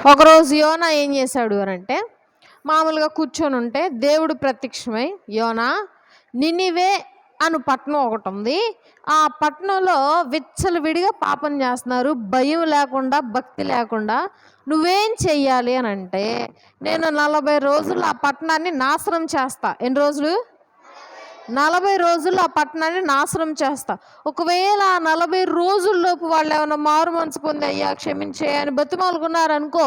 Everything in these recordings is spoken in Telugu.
ఒకరోజు యోనా ఏం చేశాడు అని అంటే, మామూలుగా కూర్చొని ఉంటే దేవుడు ప్రత్యక్షమై, యోనా, నినివే అను పట్టణం ఒకటి ఉంది, ఆ పట్టణంలో విచ్చలవిడిగా పాపం చేస్తున్నారు, భయం లేకుండా భక్తి లేకుండా, నువ్వేం చెయ్యాలి అని అంటే, నేను 40 రోజులు ఆ పట్టణాన్ని నాశనం చేస్తా. ఎన్ని రోజులు? 40 రోజుల్లో ఆ పట్టణాన్ని నాశనం చేస్తా. ఒకవేళ ఆ 40 రోజుల్లోపు వాళ్ళు ఏమైనా మారు మనసు పొంది, అయ్యా క్షమించే అని బతిమాలుకున్నారనుకో,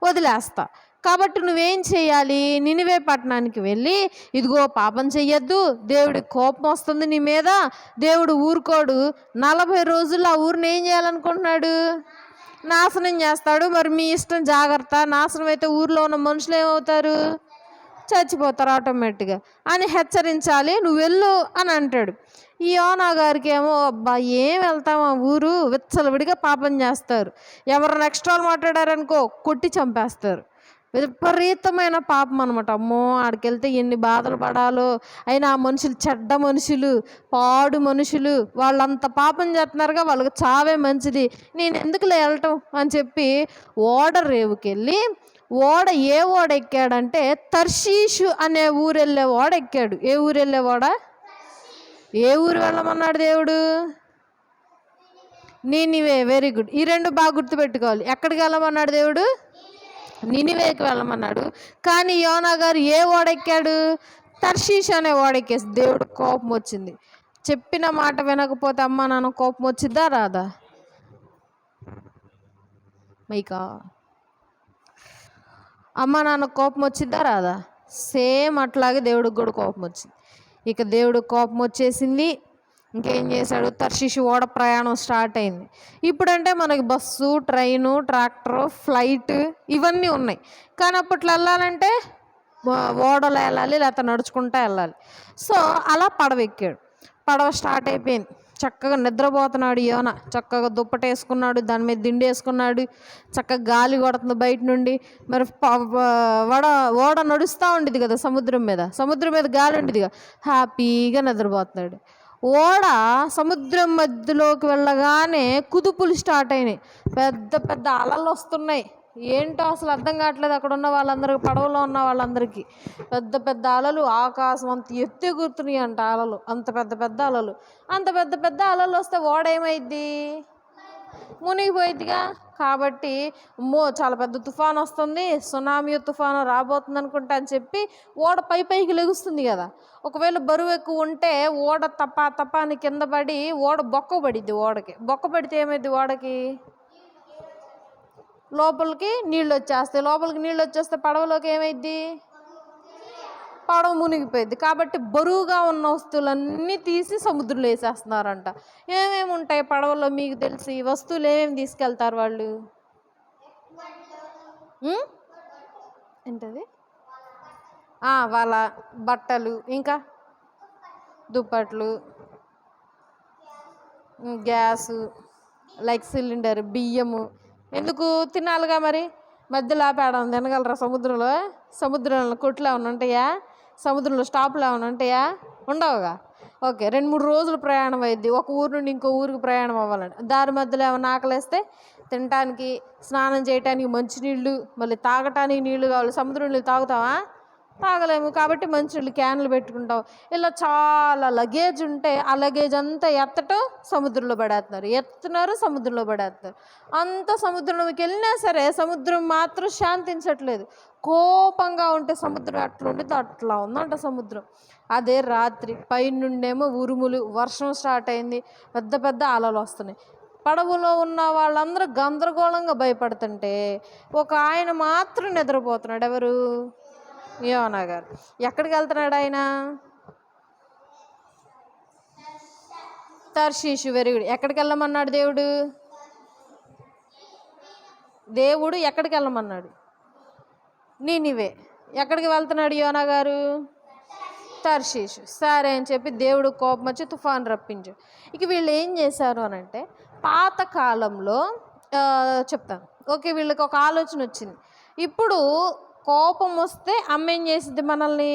వదిలేస్తా. కాబట్టి నువ్వేం చేయాలి? నినివే పట్టణానికి వెళ్ళి, ఇదిగో పాపం చెయ్యొద్దు, దేవుడికి కోపం వస్తుంది నీ మీద, దేవుడు ఊరుకోడు, 40 రోజుల్లో ఆ ఊరిని ఏం చేయాలనుకుంటున్నాడు? నాశనం చేస్తాడు. మరి మీ ఇష్టం, జాగ్రత్త. నాశనం అయితే ఊర్లో ఉన్న మనుషులు ఏమవుతారు? చచ్చిపోతారు ఆటోమేటిక్గా అని హెచ్చరించాలి, నువ్వు వెళ్ళు అని అంటాడు. ఈ యోనా గారికి ఏమో, అబ్బా ఏం వెళ్తాం, ఆ ఊరు విచ్చలవిడిగా పాపం చేస్తారు, ఎవరు నెక్స్ట్ వాళ్ళు మాట్లాడారనుకో కొట్టి చంపేస్తారు, విపరీతమైన పాపం అనమాట. అమ్మో ఆడికి వెళ్తే ఎన్ని బాధలు పడాలో. అయినా ఆ మనుషులు చెడ్డ మనుషులు, పాడు మనుషులు, వాళ్ళంత పాపం చేస్తున్నారుగా, వాళ్ళకి చావే మంచిది, నేను ఎందుకులే వెళ్ళటం అని చెప్పి ఓడ రేవుకెళ్ళి, ఏ ఓడ ఎక్కాడంటే తర్షీషు అనే ఊరు వెళ్ళే ఓడ ఎక్కాడు. ఏ ఊరు వెళ్ళే ఓడ? ఏ ఊరు వెళ్ళమన్నాడు దేవుడు? నినివే. Very good. ఈ రెండు బాగా గుర్తుపెట్టుకోవాలి. ఎక్కడికి వెళ్ళమన్నాడు దేవుడు? నినివేకి వెళ్ళమన్నాడు. కానీ యోనా గారు ఏ ఓడెక్కాడు? తర్షీష్ అనే ఓడెక్కేసి దేవుడు కోపం వచ్చింది. చెప్పిన మాట వినకపోతే అమ్మ నాన్న కోపం వచ్చిద్దా రాదా? మైకా అమ్మ నాన్న కోపం వచ్చిద్దా రాదా? సేమ్ అట్లాగే దేవుడికి కూడా కోపం వచ్చింది. ఇక దేవుడు కోపం వచ్చేసింది. ఇంకేం చేశాడు? తర్షీషు ఓడ ప్రయాణం స్టార్ట్ అయింది. ఇప్పుడంటే మనకి బస్సు, ట్రైను, ట్రాక్టరు, ఫ్లైట్ ఇవన్నీ ఉన్నాయి. కానీ అప్పట్లో వెళ్ళాలంటే ఓడలో వెళ్ళాలి, లేకపోతే నడుచుకుంటూ వెళ్ళాలి. సో అలా పడవ ఎక్కాడు. పడవ స్టార్ట్ అయిపోయింది. చక్కగా నిద్రపోతున్నాడు యోనా. చక్కగా దుప్పట వేసుకున్నాడు, దాని మీద దిండి వేసుకున్నాడు, చక్కగా గాలి కొడుతుంది బయట నుండి. మరి ఓడ నడుస్తూ ఉండేది కదా సముద్రం మీద గాలి ఉండేదిగా, హ్యాపీగా నిద్రపోతున్నాడు. ఓడ సముద్రం మధ్యలోకి వెళ్ళగానే కుదుపులు స్టార్ట్ అయినాయి, పెద్ద పెద్ద అలలు వస్తున్నాయి. ఏంటో అసలు అర్థం కావట్లేదు అక్కడ ఉన్న వాళ్ళందరికీ, పడవలో ఉన్న వాళ్ళందరికీ. పెద్ద పెద్ద అలలు, ఆకాశం అంత ఎత్తుగుతున్నాయి అంట అలలు, అంత పెద్ద పెద్ద అలలు. అంత పెద్ద పెద్ద అలలు వస్తే ఓడ ఏమైద్ది? మునిగిపోయిద్దిగా. కాబట్టి చాలా పెద్ద తుఫాను వస్తుంది, సునామీ తుఫాను రాబోతుంది అనుకుంటా అని చెప్పి ఓడ పైకి లెగుస్తుంది కదా. ఒకవేళ బరువు ఎక్కువ ఉంటే ఓడ తపాని కింద పడి ఓడ బొక్క పడిద్ది. ఓడకి బొక్క పడితే ఏమైద్ది? ఓడకి లోపలికి నీళ్ళు వచ్చేస్తాయి. లోపలికి నీళ్ళు వచ్చేస్తే పడవలోకి ఏమైద్ది? పడవ మునిగిపోయింది. కాబట్టి బరువుగా ఉన్న వస్తువులన్నీ తీసి సముద్రంలో వేసేస్తున్నారంట. ఏమేమి ఉంటాయి పడవలో మీకు తెలిసి? వస్తువులు ఏమేమి తీసుకెళ్తారు వాళ్ళు? ఏంటది? వాళ్ళ బట్టలు, ఇంకా దుప్పట్లు, గ్యాసు, లైక్ సిలిండర్, బియ్యము. ఎందుకు తినాలిగా మరి, మధ్యలో ఆపేయడం తినగలరా సముద్రంలో? సముద్రంలో కొట్లు ఏమైనా ఉంటాయా? సముద్రంలో స్టాపులు ఏమైనా ఉంటాయా? ఉండవుగా. ఓకే, 2-3 రోజులు ప్రయాణం అయ్యిద్ది ఒక ఊరు నుండి ఇంకో ఊరికి ప్రయాణం అవ్వాలండి. దారి మధ్యలో ఏమైనా ఆకలేస్తే తినటానికి, స్నానం చేయటానికి మంచినీళ్ళు, మళ్ళీ తాగటానికి నీళ్లు కావాలి. సముద్రం నీళ్ళు తాగుతావా? తాగలేము. కాబట్టి మంచినీళ్ళు క్యాన్లు పెట్టుకుంటాం. ఇలా చాలా లగేజ్ ఉంటే ఆ లగేజ్ అంతా ఎత్తటం, సముద్రంలో ఎత్తుతున్నారు, సముద్రంలో పడేస్తున్నారు. అంత సముద్రంలోకి వెళ్ళినా సరే సముద్రం మాత్రం శాంతించట్లేదు. కోపంగా ఉంటే సముద్రం అట్లా ఉండితే అట్లా ఉందంట సముద్రం. అదే రాత్రి పైనుండేమో ఉరుములు, వర్షం స్టార్ట్ అయింది, పెద్ద పెద్ద అలలు వస్తున్నాయి. పడవలో ఉన్న వాళ్ళందరూ గందరగోళంగా భయపడుతుంటే ఒక ఆయన మాత్రం నిద్రపోతున్నాడు. ఎవరు? యోనా గారు. ఎక్కడికి వెళ్తున్నాడు ఆయన? తర్షీషు. Very good. ఎక్కడికి వెళ్ళమన్నాడు దేవుడు? ఎక్కడికి వెళ్ళమన్నాడు? నినివే. ఎక్కడికి వెళ్తున్నాడు యోనా గారు? తర్షీషు. సరే అని చెప్పి దేవుడు కోపం వచ్చి తుఫాను రప్పించు. ఇక వీళ్ళు ఏం చేశారు అని అంటే, పాతకాలంలో చెప్తాను. ఓకే, వీళ్ళకి ఒక ఆలోచన వచ్చింది. ఇప్పుడు కోపం వస్తే అమ్మ ఏం చేసిద్ది? మనల్ని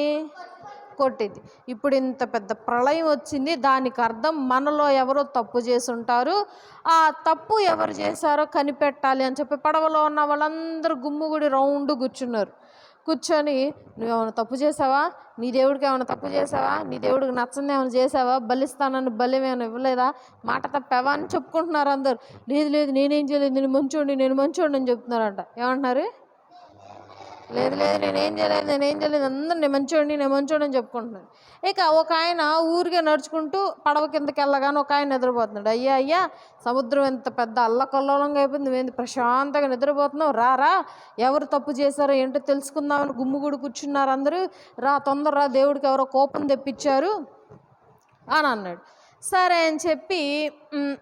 కొట్టింది. ఇప్పుడు ఇంత పెద్ద ప్రళయం వచ్చింది. దానికి అర్థం మనలో ఎవరో తప్పు చేసి ఉంటారు. ఆ తప్పు ఎవరు చేశారో కనిపెట్టాలి అని చెప్పి పడవలో ఉన్న వాళ్ళందరూ గుమ్ముగుడి రౌండ్ కూర్చున్నారు. కూర్చొని, నువ్వేమైనా తప్పు చేసావా, నీ దేవుడికి ఏమైనా తప్పు చేసావా, నీ దేవుడికి నచ్చంది ఏమైనా చేసావా, బలిస్తానని బలి ఏమైనా ఇవ్వలేదా, మాట తప్పావా అని చెప్పుకుంటున్నారు అందరు. లేదు లేదు నేనేం చేయలేదు, నేను మంచోడిని అని చెప్తున్నారంట. ఏమంటున్నారు? లేదు లేదు నేనేం చేయలేదు అందరూ నేను మంచోడిని అని చెప్పుకుంటున్నాను. ఇక ఒక ఆయన ఊరికే నడుచుకుంటూ పడవ కిందకి వెళ్ళగానే ఒక ఆయన నిద్రపోతున్నాడు. అయ్యా సముద్రం ఎంత పెద్ద అల్లకల్లోలంగా అయిపోయింది, నువ్వేంది ప్రశాంతంగా నిద్రపోతున్నావు, రా ఎవరు తప్పు చేశారో ఏంటో తెలుసుకుందామని గుమ్ముగూడి కూర్చున్నారు అందరూ. తొందరరా దేవుడికి ఎవరో కోపం తెప్పించారు అని అన్నాడు. సరే అని చెప్పి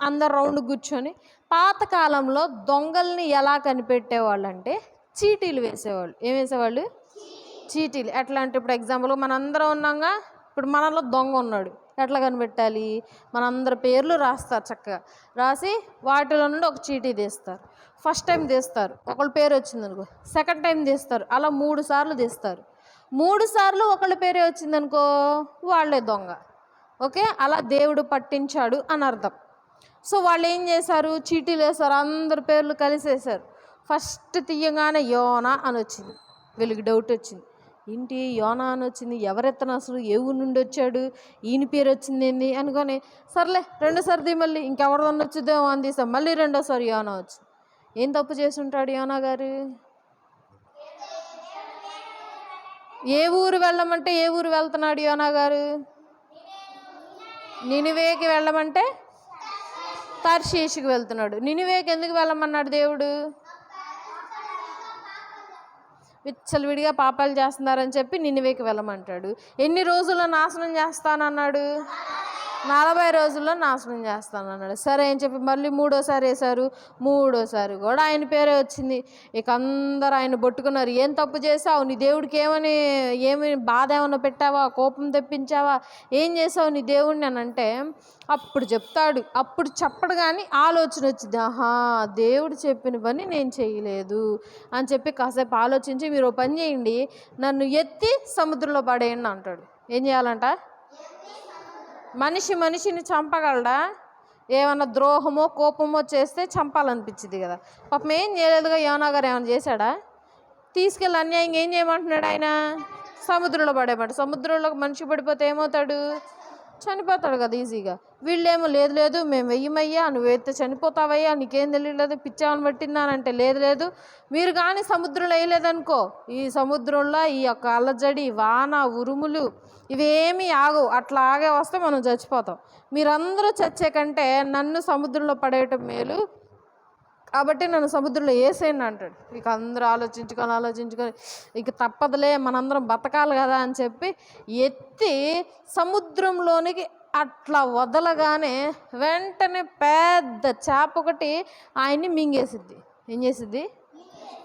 అందరు రౌండ్ కూర్చొని, పాతకాలంలో దొంగల్ని ఎలా కనిపెట్టేవాళ్ళు అంటే చీటీలు వేసేవాళ్ళు. ఏం వేసేవాళ్ళు? చీటీలు. ఎట్లా అంటే ఇప్పుడు ఎగ్జాంపుల్ మనందరం ఉన్నాగా, ఇప్పుడు మనలో దొంగ ఉన్నాడు, ఎట్లా కనిపెట్టాలి? మనందరి పేర్లు రాస్తారు, చక్కగా రాసి వాటిలో నుండి ఒక చీటీ తీస్తారు. ఫస్ట్ టైం తీస్తారు, ఒకళ్ళ పేరు వచ్చిందనుకో, సెకండ్ టైం తీస్తారు, అలా 3 సార్లు తీస్తారు. 3 సార్లు ఒకళ్ళ పేరే వచ్చిందనుకో వాళ్ళే దొంగ. ఓకే, అలా దేవుడు పట్టించాడు అని అర్థం. సో వాళ్ళు ఏం చేశారు, చీటీలు వేశారు, అందరి పేర్లు కలిసేశారు. ఫస్ట్ తీయగానే యోనా అని వచ్చింది. వీళ్ళకి డౌట్ వచ్చింది, ఏంటి యోనా అని వచ్చింది, ఎవరెత్తన అసలు, ఏ ఊరు నుండి వచ్చాడు, ఈయన పేరు వచ్చింది ఏంది అనుకొని, సర్లే రెండోసారి మళ్ళీ ఇంకెవరిదన్నా వచ్చిద్దేమో అని తీసాం. మళ్ళీ రెండోసారి యోనా వచ్చింది. ఏం తప్పు చేసి ఉంటాడు యోనా గారు? ఏ ఊరు వెళ్ళమంటే ఏ ఊరు వెళ్తున్నాడు యోనా గారు? నినివేకి వెళ్ళమంటే తర్షీషుకి వెళ్తున్నాడు. నినివేకి ఎందుకు వెళ్ళమన్నాడు దేవుడు? విచ్చలవిడిగా పాపాలు చేస్తున్నారని చెప్పి నినివేకి వెళ్ళమంటాడు. ఎన్ని రోజుల్లో నాశనం చేస్తానన్నాడు? 40 రోజుల్లో నాశనం చేస్తానన్నాడు. సరే అని చెప్పి మళ్ళీ 3ఓసారి వేశారు. 3ఓసారి కూడా ఆయన పేరే వచ్చింది. ఇక అందరూ ఆయన పట్టుకున్నారు. ఏం తప్పు చేసావు, నీ దేవుడికి ఏమి బాధ ఏమైనా పెట్టావా, కోపం తెప్పించావా, ఏం చేసావు నీ దేవుడిని అని అంటే అప్పుడు చెప్తాడు. అప్పుడు చెప్పడు కానీ ఆలోచన వచ్చింది, ఆహా దేవుడు చెప్పిన పని నేను చేయలేదు అని చెప్పి కాసేపు ఆలోచించి, మీరు ఓ పని చేయండి, నన్ను ఎత్తి సముద్రంలో పడేయండి అంటాడు. ఏం చేయాలంట? మనిషిని చంపగలడా? ఏమన్నా ద్రోహమో కోపమో చేస్తే చంపాలనిపించింది కదా. పాపం ఏం చేయలేదుగా. యోనా గారు ఏమైనా చేశాడా? తీసుకెళ్ళి అన్యాయంగా ఏం చేయమంటున్నాడు ఆయన? సముద్రంలో పడేయమంట. సముద్రంలోకి మనిషి పడిపోతే ఏమవుతాడు? చనిపోతాడు కదా ఈజీగా. వీళ్ళేమో లేదు మేము వెయ్యమయ్యా, నువ్వు ఎత్తే చనిపోతావయ్యా, నీకేం తెలియలేదు, పిచ్చామని పట్టిందానంటే లేదు మీరు కానీ సముద్రంలో వేయలేదనుకో, ఈ సముద్రంలో ఈ యొక్క అల్లజడి, వాన, ఉరుములు ఇవేమీ ఆగవు. అట్లా ఆగే వస్తే మనం చచ్చిపోతాం. మీరందరూ చచ్చే కంటే నన్ను సముద్రంలో పడేయటం మేలు, కాబట్టి నన్ను సముద్రంలో వేసేయండి అంటాడు. ఇక అందరూ ఆలోచించుకొని ఇక తప్పదులే మనందరం బతకాలి కదా అని చెప్పి ఎత్తి సముద్రంలోనికి అట్లా వదలగానే వెంటనే పెద్ద చేప ఒకటి ఆయన్ని మింగేసిద్ది. ఏం చేసిద్ది?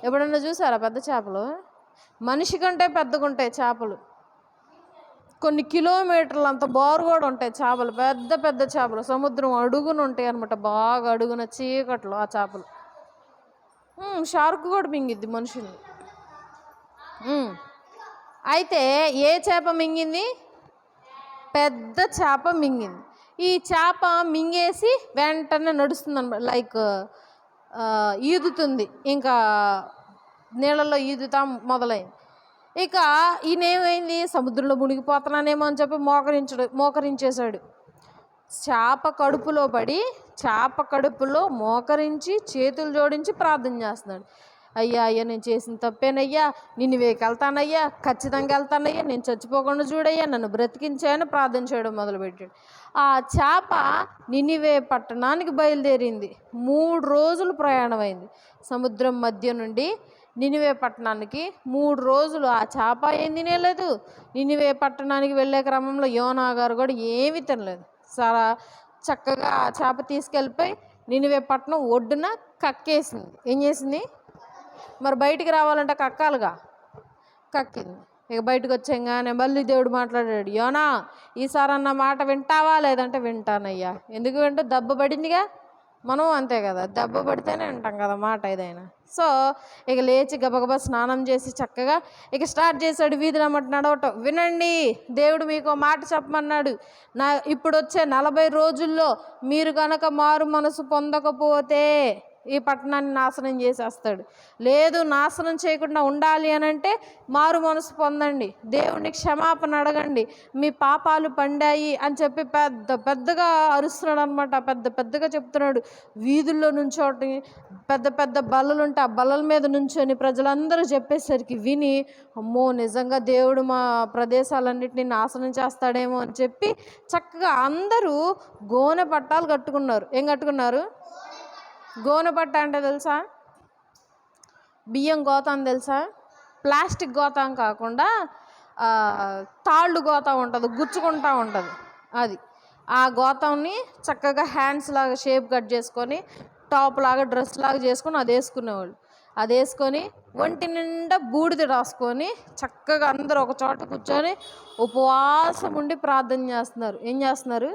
ఎప్పుడన్నా చూసారా పెద్ద చేపలు? మనిషి కంటే పెద్దగా ఉంటాయి చేపలు. కొన్ని కిలోమీటర్లు అంత బారు కూడా ఉంటాయి చేపలు, పెద్ద చేపలు. సముద్రం అడుగున ఉంటాయి అనమాట, బాగా అడుగున చీకట్లో ఆ చేపలు. షార్క్ కూడా మింగిద్ది మనుషుల్ని. అయితే ఏ చేప మింగింది? పెద్ద చేప మింగింది. ఈ చేప మింగేసి వెంటనే నడుస్తుంది అనమాట, లైక్ ఈదుతుంది, ఇంకా నీళ్ళల్లో ఈదుతా మొదలైంది. ఇక ఈయనేమైంది, సముద్రంలో మునిగిపోతున్నానేమో అని చెప్పి మోకరించేశాడు. చేప కడుపులో పడి చేప కడుపులో మోకరించి చేతులు జోడించి ప్రార్థన చేస్తున్నాడు. అయ్యా నేను చేసిన తప్పేనయ్యా, నినివేకి వెళ్తానయ్యా, ఖచ్చితంగా వెళ్తానయ్యా, నేను చచ్చిపోకుండా చూడయ్యా, నన్ను బ్రతికించాయని ప్రార్థన చేయడం మొదలుపెట్టాడు. ఆ చేప నినివే పట్టణానికి బయలుదేరింది. 3 రోజులు ప్రయాణమైంది సముద్రం మధ్య నుండి నినివే పట్టణానికి. 3 రోజులు ఆ చేప ఏం తినేలేదు. నినివే పట్టణానికి వెళ్ళే క్రమంలో యోనా గారు కూడా ఏమీ తినలేదు. చాలా చక్కగా ఆ చేప తీసుకెళ్ళిపోయి నినివే పట్టణం ఒడ్డున కక్కేసింది. ఏం చేసింది? మరి బయటికి రావాలంటే కక్కాలిగా, కక్కింది. ఇక బయటకు వచ్చాగానే మళ్ళీ దేవుడు మాట్లాడాడు, యోనా ఈసారి అన్న మాట వింటావా? లేదంటే వింటానయ్యా. ఎందుకు వింటూ? దెబ్బ పడిందిగా, మనం అంతే కదా, దెబ్బ పడితేనే వింటాం కదా మాట ఏదైనా. సో ఇక లేచి గబగబా స్నానం చేసి చక్కగా ఇక స్టార్ట్ చేశాడు వీధులు అమ్మటి నడవటం. వినండి, దేవుడు మీకు మాట చెప్పమన్నాడు. ఇప్పుడు వచ్చే 40 రోజుల్లో మీరు కనుక మారు మనసు పొందకపోతే ఈ పట్టణాన్ని నాశనం చేసేస్తాడు. లేదు, నాశనం చేయకుండా ఉండాలి అని అంటే మారు మనసు పొందండి, దేవుడిని క్షమాపణ అడగండి, మీ పాపాలు పండాయి అని చెప్పి పెద్దగా అరుస్తున్నాడు అనమాట. పెద్దగా చెప్తున్నాడు. వీధుల్లో నుంచోటి పెద్ద పెద్ద బల్లలు ఉంటే ఆ బల్లల మీద నుంచొని ప్రజలందరూ చెప్పేసరికి విని, అమ్మో నిజంగా దేవుడు మా ప్రదేశాలన్నింటినీ నాశనం చేస్తాడేమో అని చెప్పి చక్కగా అందరూ గోనె పట్టాలు కట్టుకున్నారు. ఏం కట్టుకున్నారు? గోనె పట్ట అంటే తెలుసా? బియ్యం గోతాం తెలుసా? ప్లాస్టిక్ గోతాం కాకుండా తాళ్ళు గోతాం ఉంటుంది, గుచ్చుకుంటూ ఉంటుంది. అది ఆ గోతాన్ని చక్కగా హ్యాండ్స్ లాగా షేప్ కట్ చేసుకొని టాప్ లాగా డ్రెస్ లాగా చేసుకొని అది వేసుకునేవాళ్ళు. అది వేసుకొని ఒంటి నిండా బూడిద రాసుకొని చక్కగా అందరూ ఒక చోట కూర్చొని ఉపవాసం ఉండి ప్రార్థన చేస్తున్నారు. ఏం చేస్తున్నారు?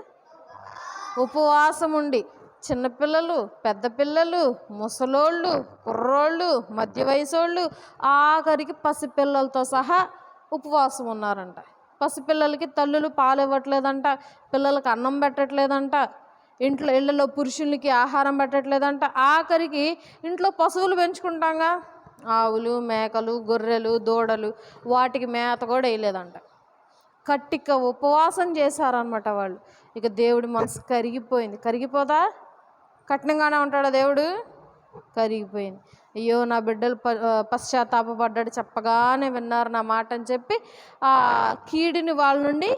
ఉపవాసం ఉండి. చిన్నపిల్లలు, పెద్ద పిల్లలు, ముసలోళ్ళు, కుర్రోళ్ళు, మధ్య వయసోళ్ళు, ఆఖరికి పసిపిల్లలతో సహా ఉపవాసం ఉన్నారంట. పసిపిల్లలకి తల్లులు పాలు ఇవ్వట్లేదంట, పిల్లలకి అన్నం పెట్టట్లేదంట, ఇళ్ళలో పురుషులకి ఆహారం పెట్టట్లేదంట. ఆఖరికి ఇంట్లో పశువులు పెంచుకుంటాంగా, ఆవులు, మేకలు, గొర్రెలు, దూడలు, వాటికి మేత కూడా వేయలేదంట. కట్టిక ఉపవాసం చేశారనమాట వాళ్ళు. ఇక దేవుడి మనసు కరిగిపోయింది. కరిగిపోదా? కఠినంగానే ఉంటాడా దేవుడు? కరిగిపోయింది. అయ్యో నా బిడ్డలు పశ్చాత్తాపడ్డాడు, చెప్పగానే విన్నారు నా మాట అని చెప్పి ఆ కీడుని వాళ్ళ నుండి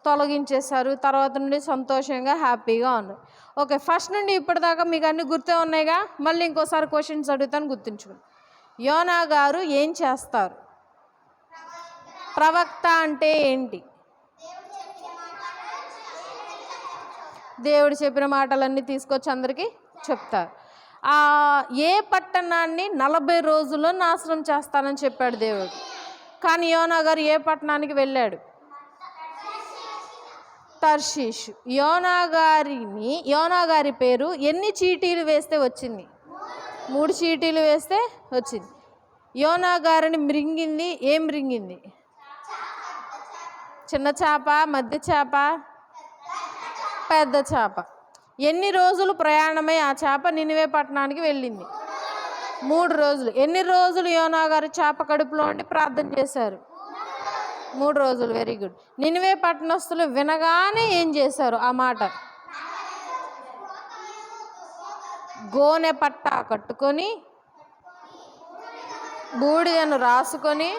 తొలగించేశారు. తర్వాత నుండి సంతోషంగా హ్యాపీగా ఉన్నారు. ఓకే, ఫస్ట్ నుండి ఇప్పటిదాకా మీకు అన్నీ గుర్తే ఉన్నాయిగా. మళ్ళీ ఇంకోసారి క్వశ్చన్స్ అడుగుతాను, గుర్తుంచుకోండి. యోనా గారు ఏం చేస్తారు? ప్రవక్త అంటే ఏంటి? దేవుడు చెప్పిన మాటలన్నీ తీసుకొచ్చి అందరికీ చెప్తారు. ఏ పట్టణాన్ని 40 రోజుల్లో నాశనం చేస్తానని చెప్పాడు దేవుడు. కానీ యోనా గారు ఏ పట్టణానికి వెళ్ళాడు? తర్షీషు. యోనా గారి పేరు ఎన్ని చీటీలు వేస్తే వచ్చింది? 3 చీటీలు వేస్తే వచ్చింది. యోనా గారిని మృంగింది. ఏం మృంగింది? చిన్న చేప, మధ్య చేప, పెద్ద చేప. ఎన్ని రోజులు ప్రయాణమై ఆ చేప నినివే పట్టణానికి వెళ్ళింది? 3 రోజులు. ఎన్ని రోజులు యోనా గారు చేప కడుపులో ఉండి ప్రార్థన చేశారు? 3 రోజులు. Very good. నినివే పట్టణస్తులు వినగానే ఏం చేశారు? ఆ మాట గోనె పట్ట కట్టుకొని బూడిదను రాసుకొని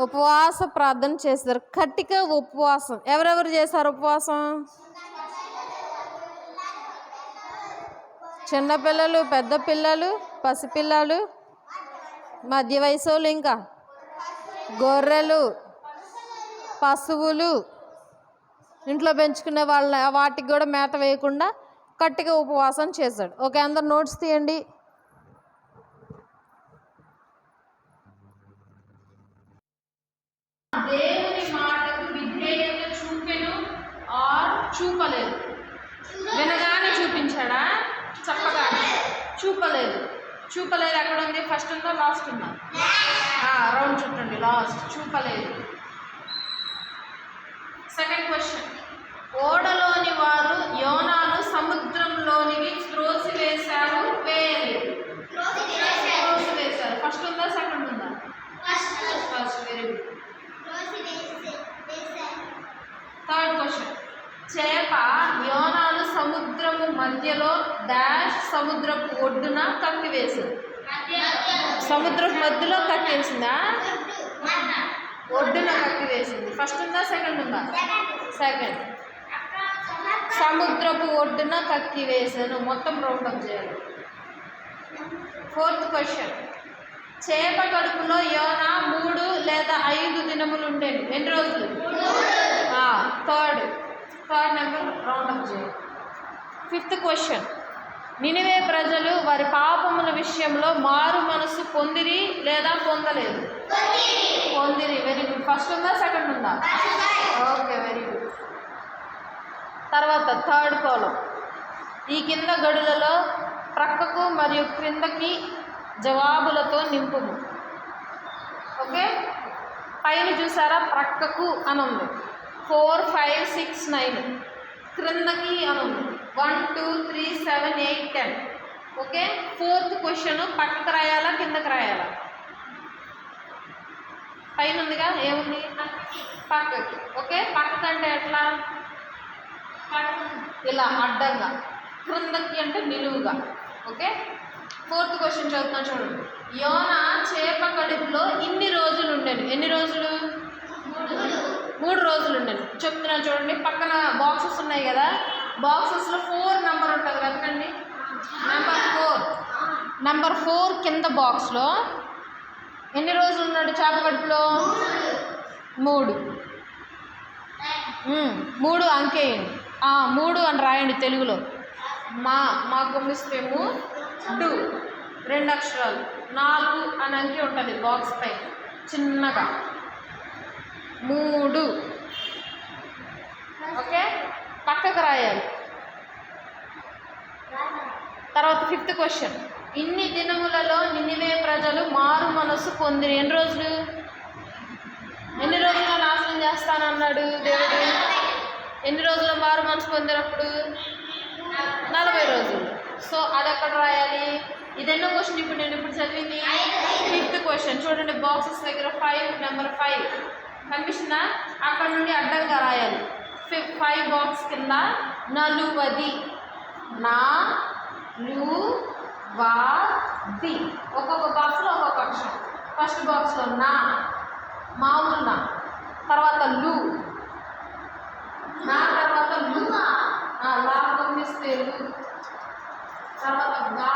ఉపవాస ప్రార్థన చేస్తారు. కట్టిక ఉపవాసం. ఎవరెవరు చేశారు ఉపవాసం? చిన్నపిల్లలు, పెద్ద పిల్లలు, పసిపిల్లలు, మధ్య వయసోళ్ళు, ఇంకా గొర్రెలు, పశువులు, ఇంట్లో పెంచుకునే వాటికి కూడా మేత వేయకుండా కట్టిక ఉపవాసం చేశాడు. ఓకే, అందరు నోట్స్ తీయండి. దేవుని మాటకు విధేయత చూపెను ఆర్ చూపలేదు? వినగానే చూపించాడా? చెప్పగానే చూపలేదు. చూపలేదు ఎక్కడ ఉంది? ఫస్ట్ ఉందా లాస్ట్ ఉందా? రౌండ్ చుట్టండి. లాస్ట్. చూపలేదు. Second question. ఓడలోని వారు యోనాను సముద్రంలోనికి త్రోసివేశారు, వేయలేదు? త్రోసివేశారు. ఫస్ట్ ఉందా సెకండ్ ఉందా? First. Very good. Third question. చేప యోనాను సముద్రము మధ్యలో డాష్ సముద్రపు ఒడ్డున కక్కివేసింది. సముద్రపు మధ్యలో కక్కేసిందా? ఒడ్డున కక్కివేసింది. ఫస్ట్ ఉందా సెకండ్ ఉందా? సెకండ్. సముద్రపు ఒడ్డున కక్కివేసాను. మొత్తం రౌండప్ చేయాలి. Fourth question. చేప కడుపులో యోనా 3 లేదా 5 దినములు ఉండేది. ఎన్ని రోజులు? థర్డ్ నెంబర్ రౌండప్ చేయాలి. Fifth question. నినివే ప్రజలు వారి పాపముల విషయంలో మారు మనసు పొందిరి లేదా పొందలేదు? పొందిరి. Very good. ఫస్ట్ ఉందా సెకండ్ ఉందా? Okay, very good. తర్వాత థర్డ్ కాలం. ఈ కింద గడులలో ప్రక్కకు మరియు క్రిందకి జవాబులతో నింపుము. ఓకే, పైన చూసారా ప్రక్కకు అని ఉంది 4, 5, 6, 9. క్రిందకి అని ఉంది 1, 2, 3, 7, 8, 10. ఓకే, 4th క్వశ్చన్ పక్కకు రాయాలా కిందకి రాయాలా? పైన ఉందిగా, ఏముంది? పక్కకి. ఓకే, పక్కకు అంటే ఎట్లా? ఇలా అడ్డంగా, క్రిందకి అంటే నిలువుగా. ఓకే, 4th క్వశ్చన్ చదువుతున్నా చూడండి. యోనా చేప కడుపులో ఇన్ని రోజులు ఉండేది. ఎన్ని రోజులు? 3 రోజులు ఉండేది. చెప్తున్నా చూడండి, పక్కన బాక్సెస్ ఉన్నాయి కదా, బాక్సెస్లో 4 నెంబర్ ఉంటుంది కదండి. నెంబర్ 4 కింద బాక్స్లో ఎన్ని రోజులు ఉన్నాడు చేప కడుపులో? 3. 3 అంకేయండి. 3 అని రాయండి తెలుగులో. మా గమనిస్తే 2 2 అక్షరాలు, 4 అని అంకె ఉంటుంది బాక్స్ పై చిన్నగా 3. ఓకే, పక్కకు రాయాలి. తర్వాత 5th క్వశ్చన్. ఇన్ని దినములలో నినివే ప్రజలు మారు మనసు పొందిన. ఎన్ని రోజులు? ఎన్ని రోజుల్లో నాశనం చేస్తానన్నాడు దేవుడు? ఎన్ని రోజుల్లో మారు మనసు పొందినప్పుడు? 40 రోజులు. సో అది ఎక్కడ రాయాలి? ఇది ఎన్నో క్వశ్చన్ ఇప్పుడు నేను చదివింది? 5th question. చూడండి బాక్సెస్ దగ్గర 5, నెంబర్ 5 కనిపిస్తుందా? అక్కడ నుండి అడ్డంగా రాయాలి. 5 బాక్స్ కింద నలువది, నా లు వా ది. ఒక్కొక్క బాక్స్లో ఒక్కొక్క అక్షరం. ఫస్ట్ బాక్స్లో నా, మామూలు నా, తర్వాత లు, నా తర్వాత లు, లా గమనిస్తే లు, తర్వాత వా,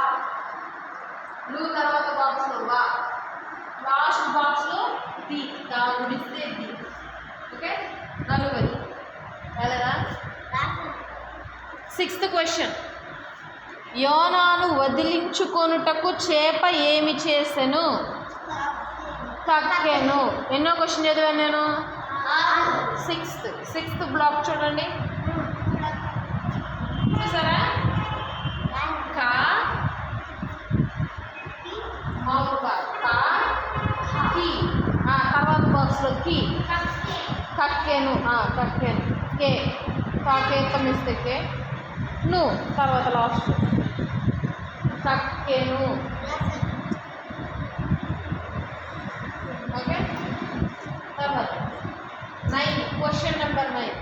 లు తర్వాత బాక్స్లో వా, లాస్ట్ బాక్స్లో ది, దా గుడిస్తే ది. ఓకే, నలుగురి వెళ్ళదా? 6th question. యోనాను వదిలించుకొనుటకు చేప ఏమి చేసెను? కక్కెను. ఎన్నో క్వశ్చన్ చదివాను నేను? 6th బ్లాక్ చూడండి, చూసారా? కా కి, తర్వాత బాక్స్లో కి, కక్కెను. కక్కెను. కే, కాకేత మిస్టేకే, ను తర్వాత లాస్ట్ కక్కెను. ఓకే, తర్వాత 9, క్వశ్చన్ నెంబర్ 9.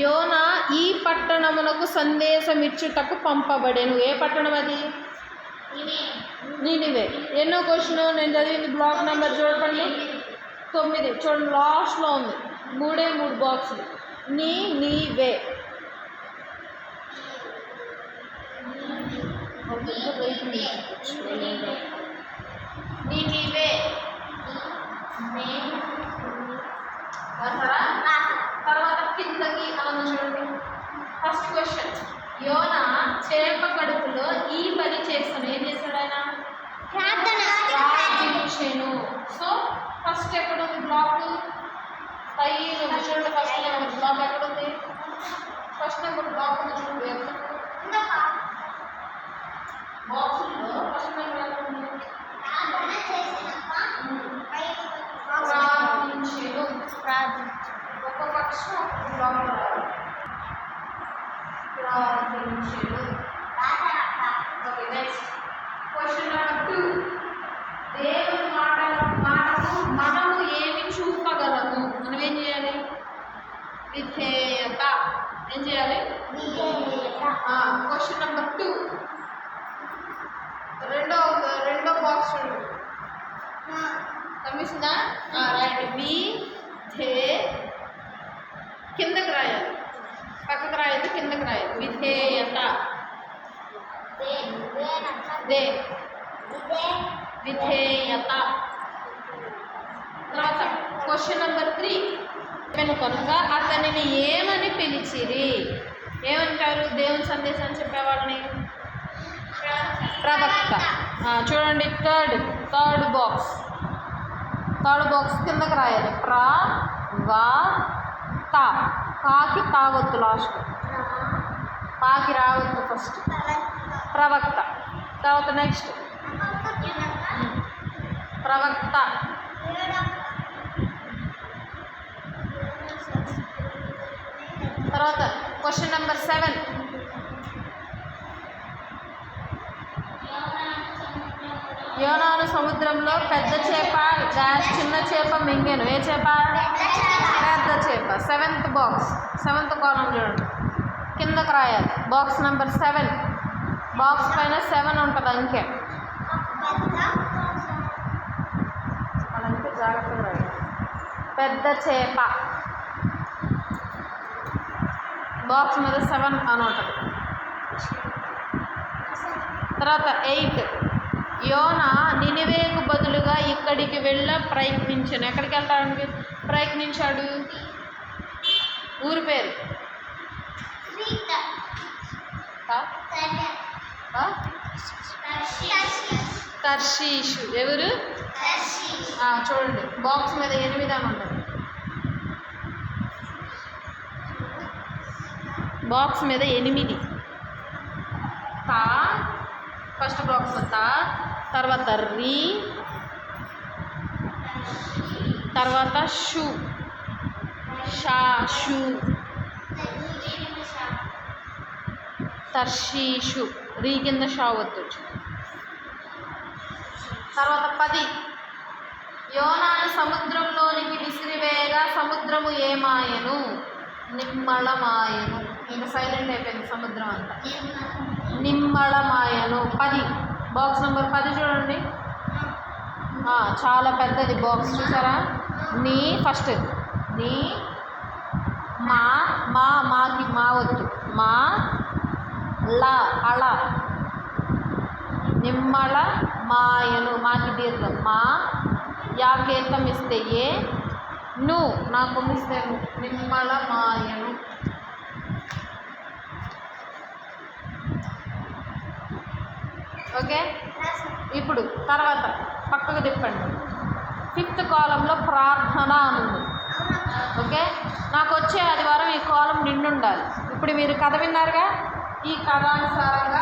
యోనా ఈ పట్టణమునకు సందేశం ఇచ్చుటకు పంపబడెను. ఏ పట్టణం అది? నినివే. ఎన్నో క్వశ్చన్ నేను చదివింది బ్లాక్ నెంబర్ చూడండి 9. చూడండి లాస్ట్లో ఉంది 3 బాక్సులు. నీవే. నీవే. తర్వాత కిందకి అలా చూడండి. First question. యోనా చేప కడుపులో ఈ పని చేస్తాను. ఏం చేశాడు ఆయన? ప్రార్థించెను. సో ఫస్ట్ ఎక్కడ ఉంది బ్లాక్? చూడండి, ఫస్ట్ నెంబర్ బ్లాక్ ఎక్కడ ఉంది? ఫస్ట్ నెంబర్ బ్లాక్ ఉంది చూడండి. బాక్సుల్లో ఫస్ట్ నెంబర్ ఎక్కడ ఉంది? ప్రార్థించెను. ఒక్కొక్క అక్షరం బ్లాక్ రావాలి. ప్రార్థించెను. Okay, next question number 2. దేవుని మాటకు మనము ఏమి చూపగలము? మనం ఏం చేయాలి? విధేయత. ఏం చేయాలి? Question number 2. రెండో బాక్స్ చూడండి, కనిపిస్తుందా? రైట్. కిందకి రాయాలి, పక్కకు రాయద్దు, కిందకి రాయాలి. విధేయత. విధేయత. తర్వాత క్వశ్చన్ నెంబర్ 3. కనుక అతనిని ఏమని పిలిచిరి? ఏమంటారు దేవుని సందేశాన్ని చెప్పేవాళ్ళని? ప్రవక్త. చూడండి థర్డ్ బాక్స్ కిందకి రాయాలి. కాకి తాగొద్దు లాస్ట్. పాకి రావద్దు ఫస్ట్. ప్రవక్త. తర్వాత నెక్స్ట్ ప్రవక్త. తర్వాత క్వశ్చన్ నెంబర్ 7. యోనాను సముద్రంలో పెద్ద చేప చిన్న చేప మింగెను. ఏ చేప? పెద్ద చేప. 7th బాక్స్, 7th కాలం చూడండి, కిందకు రాయాలి. Box number 7. బాక్స్ పైన 7 ఉంటుంది అంకె. అదంటే జాగ్రత్తగా రాయాలి. పెద్ద చేప బాక్స్ మీద 7 అని ఉంటుంది. తర్వాత 8. యోనా నినివేకు బదులుగా ఇక్కడికి ప్రయత్నించాను. ఎక్కడికి వెళ్ళడానికి ప్రయత్నించాడు? ఊరి పేరు తర్షీషు. ఎవరు? చూడండి బాక్స్ మీద 8 అని ఉంటుంది. బాక్స్ మీద 8. తా ఫస్ట్ బాక్స్ తా, తర్వాత రీ, తర్వాత షు, షా, షు, తర్షీషు. రీ కింద షా వద్దొచ్చు. తర్వాత 10. యోనాను సముద్రంలోనికి విసిరివేయగా సముద్రము ఏమాయను? నిమ్మళమాయను. ఇంకా సైలెంట్ అయిపోయింది సముద్రం అంతా. నిమ్మళమాయను. 10. బాక్స్ నెంబర్ 10 చూడండి. చాలా పెద్దది బాక్స్ చూసారా? నీ ఫస్ట్ నీ మాకి మా వద్దు. మా లా అళ. నిమ్మళ మాయను. మాకి దీర్ఘం. మా యాకేతం ఇస్తే ఏ, ను నాకు మిస్తే నిమ్మళ మాయను. ఓకే. ఇప్పుడు తర్వాత పక్కకు తిప్పండి. 5th కాలంలో ప్రార్థన ఉంది. ఓకే. నాకు వచ్చే ఆదివారం ఈ కాలం నిండుండాలి. ఇప్పుడు మీరు కథ విన్నారుగా, ఈ కథానుసారంగా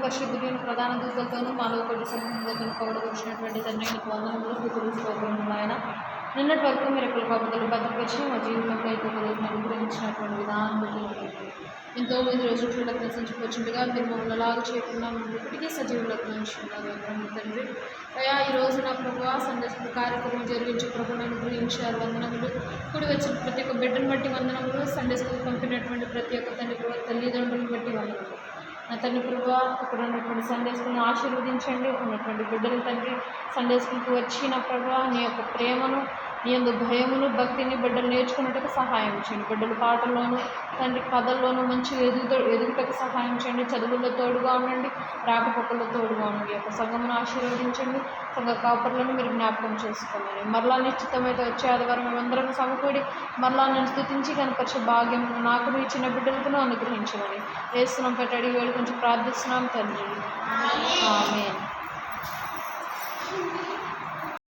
పరిశుద్ధుడి ప్రధాన దూతలతోనూ మాలో కొద్ది సమయంలో పౌడగొచ్చినటువంటి తండ్రి నీకు వందనములు, స్తుతులు, స్తోత్రములు. ఆయన నిన్నటి వరకు మీరు ఎక్కడ బాబులు భద్రపరిచి మా జీవితంలో అయితే రోజున అనుగ్రహించినటువంటి విధానం ఎంతో మంది రోజులకు నివసించుకొచ్చుండగా మీరు మమ్మల్ని అలాగ చేయకుండా మమ్మల్ని ఇప్పటికీ సజీవులకు ఉంచున్నారు తండ్రి. అయ్యా ఈ రోజు నా ప్రభు సందేశ కార్యక్రమం జరిగించి ప్రభుని అనుగ్రహించారు. వందనములు. కూడి వచ్చిన ప్రతి ఒక్క బిడ్డను బట్టి వందనములు. సండే స్కూల్ పంపినటువంటి ప్రతి ఒక్క తండ్రి ప్రభు తల్లిదండ్రులను బట్టి వందనములు. నా తండ్రి ప్రభు ఇక్కడ ఉన్నటువంటి సండే స్కూల్ని ఆశీర్వదించండి. ఉన్నటువంటి బిడ్డలు తండ్రి సండే స్కూల్కి వచ్చి నా ప్రభు నీ యొక్క ప్రేమను నీ యందు భయమును భక్తిని బిడ్డలు నేర్చుకున్నట్టుకు సహాయం చేయండి. బిడ్డలు పాటల్లోనూ తండ్రి కథల్లోనూ మంచి ఎదుగుటకు సహాయం చేయండి. చదువుల్లో తోడుగా ఉండండి, రాకపోకల్లో తోడుగా ఉండండి. యొక్క సంఘమును ఆశీర్వదించండి. సంఘ కాపురులను మీరు జ్ఞాపకం చేసుకోమని మరలా నిశ్చితమైతే వచ్చే ఆదివారం మేమందరం సమకూడి మరలా నేను స్తుతించి కనపరిచే భాగ్యం నాకు ఇచ్చిన బిడ్డలకును అనుగ్రహించమని యేసునామమున పెట్టి అడిగి వేడుకొని ప్రార్థిస్తున్నాం తండ్రి. ఆమేన్.